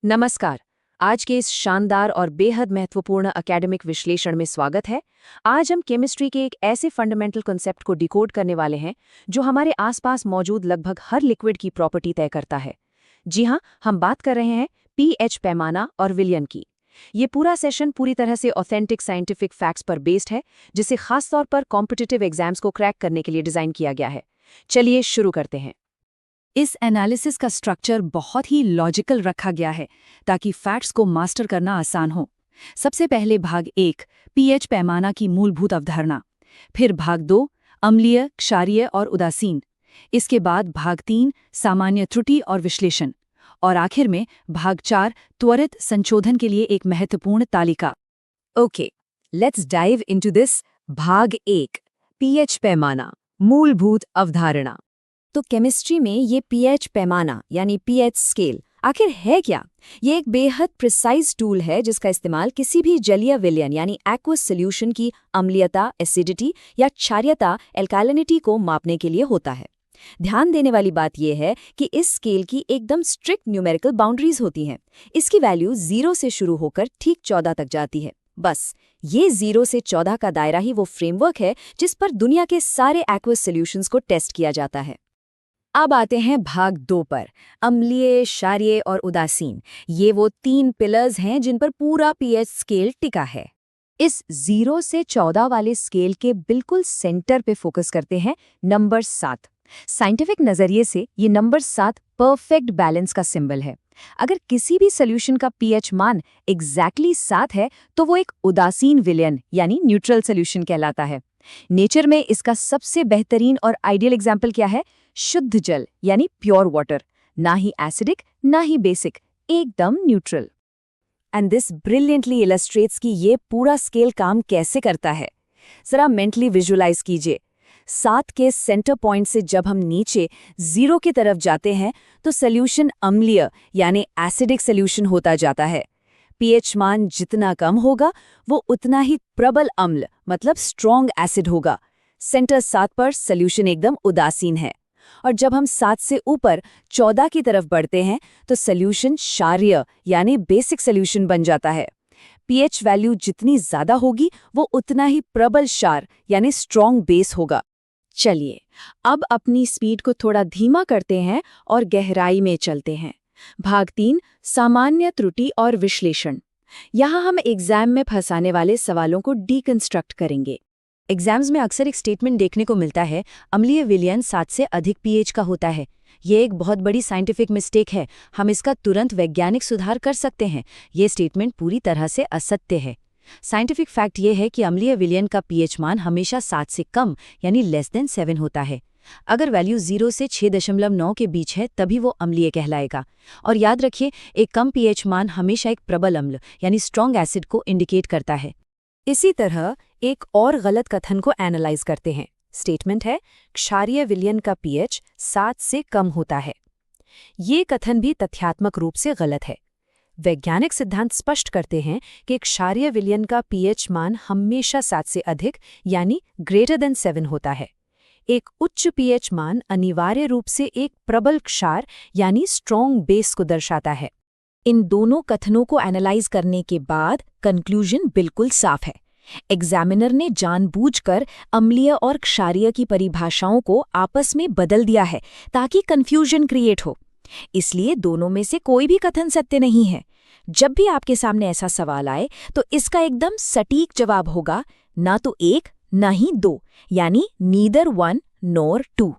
नमस्कार। आज के इस शानदार और बेहद महत्वपूर्ण एकेडमिक विश्लेषण में स्वागत है। आज हम केमिस्ट्री के एक ऐसे फंडामेंटल कॉन्सेप्ट को डिकोड करने वाले हैं जो हमारे आसपास मौजूद लगभग हर लिक्विड की प्रॉपर्टी तय करता है। जी हाँ, हम बात कर रहे हैं पीएच पैमाना और विलयन की। ये पूरा सेशन पूरी तरह से ऑथेंटिक साइंटिफिक फैक्ट्स पर बेस्ड है, जिसे खासतौर पर कॉम्पिटिटिव एग्जाम्स को क्रैक करने के लिए डिजाइन किया गया है। चलिए शुरू करते हैं। इस एनालिसिस का स्ट्रक्चर बहुत ही लॉजिकल रखा गया है ताकि फैक्ट्स को मास्टर करना आसान हो। सबसे पहले भाग 1 पीएच पैमाना की मूलभूत अवधारणा, फिर भाग 2 अम्लीय, क्षारीय और उदासीन, इसके बाद भाग 3 सामान्य त्रुटि और विश्लेषण, और आखिर में भाग 4 त्वरित संशोधन के लिए एक महत्वपूर्ण तालिका। Okay, let's dive into this. भाग 1 पीएच पैमाना, मूलभूत अवधारणा। तो केमिस्ट्री में ये पीएच पैमाना यानी पीएच स्केल आखिर है क्या? ये एक बेहद प्रिसाइज टूल है जिसका इस्तेमाल किसी भी जलीय विलयन यानी एक्वस सॉल्यूशन की अम्लीयता, एसिडिटी या क्षारीयता, एल्कालिनिटी को मापने के लिए होता है। ध्यान देने वाली बात यह है कि इस स्केल की एकदम स्ट्रिक्ट न्यूमेरिकल बाउंड्रीज होती हैं। इसकी वैल्यू 0 से शुरू होकर ठीक 14 तक जाती है। बस ये 0 से 14 का दायरा ही वो फ्रेमवर्क है जिस पर दुनिया के सारे एक्वस सॉल्यूशंस को टेस्ट किया जाता है। अब आते हैं भाग 2 पर, अम्लीय, क्षारीय और उदासीन। ये वो 3 पिलर्स हैं जिन पर पूरा पीएच स्केल टिका है। इस 0 से 14 वाले स्केल के बिल्कुल सेंटर पे फोकस करते हैं नंबर 7। साइंटिफिक नजरिए से ये नंबर 7 परफेक्ट बैलेंस का सिंबल है। अगर किसी भी सॉल्यूशन का पीएच मान एग्जैक्टली 7 है तो वो एक उदासीन विलयन यानी न्यूट्रल सॉल्यूशन कहलाता है। नेचर में इसका सबसे बेहतरीन और आइडियल एग्जाम्पल क्या है? शुद्ध जल यानी प्योर वाटर, ना ही एसिडिक ना ही बेसिक, एकदम neutral. And this brilliantly illustrates कि ये पूरा स्केल काम कैसे करता है। जरा मेंटली विजुअलाइज कीजिए। 7 के सेंटर पॉइंट से जब हम नीचे 0 की तरफ जाते हैं तो सॉल्यूशन अम्लीय यानी एसिडिक सॉल्यूशन होता जाता है। पीएच मान जितना कम होगा वो उतना ही प्रबल अम्ल मतलब स्ट्रॉन्ग एसिड होगा। सेंटर 7 पर सॉल्यूशन एकदम उदासीन है। और जब हम 7 से ऊपर 14 की तरफ बढ़ते हैं तो सॉल्यूशन क्षारीय यानी बेसिक सॉल्यूशन बन जाता है। पीएच वैल्यू जितनी ज्यादा होगी वो उतना ही प्रबल क्षार यानी स्ट्रॉन्ग बेस होगा। चलिए अब अपनी स्पीड को थोड़ा धीमा करते हैं और गहराई में चलते हैं। भाग 3 सामान्य त्रुटि और विश्लेषण। यहाँ हम एग्जाम में फंसाने वाले सवालों को डीकंस्ट्रक्ट करेंगे। एग्जाम्स में अक्सर एक स्टेटमेंट देखने को मिलता है, अम्लीय विलयन 7 से अधिक पीएच का होता है। ये एक बहुत बड़ी साइंटिफिक मिस्टेक है। हम इसका तुरंत वैज्ञानिक सुधार कर सकते हैं। ये स्टेटमेंट पूरी तरह से असत्य है। साइंटिफिक फैक्ट ये है कि अम्लीय विलयन का पीएच मान हमेशा 7 से कम यानी लेस देन 7 होता है। अगर वैल्यू 0 से 6.9 के बीच है तभी वो अम्लीय कहलाएगा। और याद रखिए, एक कम पीएच मान हमेशा एक प्रबल अम्ल यानी स्ट्रॉन्ग एसिड को इंडिकेट करता है। इसी तरह एक और गलत कथन को एनालाइज करते हैं। स्टेटमेंट है, क्षारीय विलयन का पीएच 7 से कम होता है। ये कथन भी तथ्यात्मक रूप से गलत है। वैज्ञानिक सिद्धांत स्पष्ट करते हैं कि क्षारीय विलयन का पीएच मान हमेशा 7 से अधिक यानी ग्रेटर देन 7 होता है। एक उच्च पीएच मान अनिवार्य रूप से एक प्रबल क्षार यानी स्ट्रॉन्ग बेस को दर्शाता है। इन दोनों कथनों को एनालाइज करने के बाद कंक्लूजन बिल्कुल साफ है। एग्जामिनर ने जानबूझकर अम्लीय और क्षारीय की परिभाषाओं को आपस में बदल दिया है ताकि कंफ्यूजन क्रिएट हो। इसलिए दोनों में से कोई भी कथन सत्य नहीं है। जब भी आपके सामने ऐसा सवाल आए तो इसका एकदम सटीक जवाब होगा ना तो 1 ना ही 2 यानी neither 1 nor 2।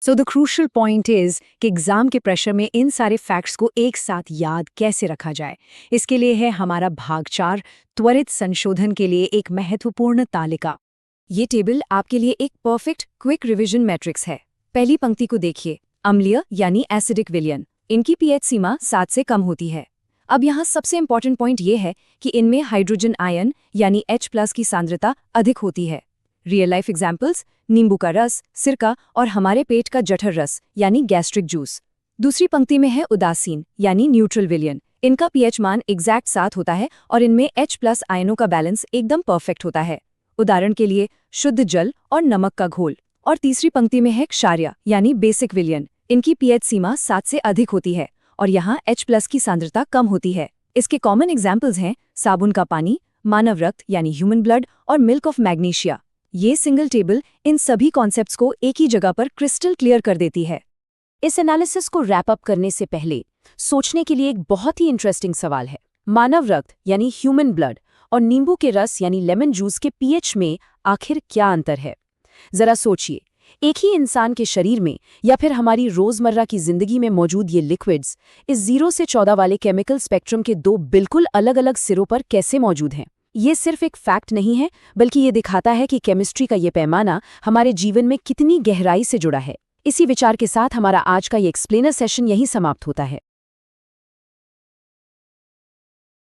So the crucial point is कि एग्जाम के प्रेशर में इन सारे फैक्ट्स को एक साथ याद कैसे रखा जाए। इसके लिए है हमारा भाग 4 त्वरित संशोधन के लिए एक महत्वपूर्ण तालिका। ये टेबल आपके लिए एक परफेक्ट क्विक रिवीजन मैट्रिक्स है। पहली पंक्ति को देखिए, अम्लीय यानी एसिडिक विलयन, इनकी पीएच सीमा 7 से कम होती है। अब यहाँ सबसे इंपॉर्टेंट पॉइंट ये है कि इनमें हाइड्रोजन आयन यानी H+ की सांद्रता अधिक होती है। रियल लाइफ एग्जाम्पल्स, नींबू का रस, सिरका और हमारे पेट का जठर रस यानी गैस्ट्रिक जूस। दूसरी पंक्ति में है उदासीन यानी न्यूट्रल विलयन, इनका पीएच मान एग्जैक्ट 7 होता है और इनमें H+ आयनों का बैलेंस एकदम परफेक्ट होता है। उदाहरण के लिए शुद्ध जल और नमक का घोल। और तीसरी पंक्ति में है क्षारीय यानी बेसिक विलयन, इनकी पीएच सीमा 7 से अधिक होती है और यहाँ H+ की सांद्रता कम होती है। इसके कॉमन एग्जाम्पल्स हैं साबुन का पानी, मानव रक्त यानी ह्यूमन ब्लड और मिल्क ऑफ मैग्नीशिया। ये सिंगल टेबल इन सभी कॉन्सेप्ट्स को एक ही जगह पर क्रिस्टल क्लियर कर देती है। इस एनालिसिस को रैप अप करने से पहले सोचने के लिए एक बहुत ही इंटरेस्टिंग सवाल है। मानव रक्त यानी ह्यूमन ब्लड और नींबू के रस यानी लेमन जूस के पीएच में आखिर क्या अंतर है? जरा सोचिए, एक ही इंसान के शरीर में या फिर हमारी रोजमर्रा की जिंदगी में मौजूद ये लिक्विड्स इस 0 से 14 वाले केमिकल स्पेक्ट्रम के दो बिल्कुल अलग-अलग सिरों पर कैसे मौजूद हैं? ये सिर्फ एक फैक्ट नहीं है, बल्कि ये दिखाता है कि केमिस्ट्री का ये पैमाना हमारे जीवन में कितनी गहराई से जुड़ा है। इसी विचार के साथ हमारा आज का ये एक्सप्लेनर सेशन यहीं समाप्त होता है।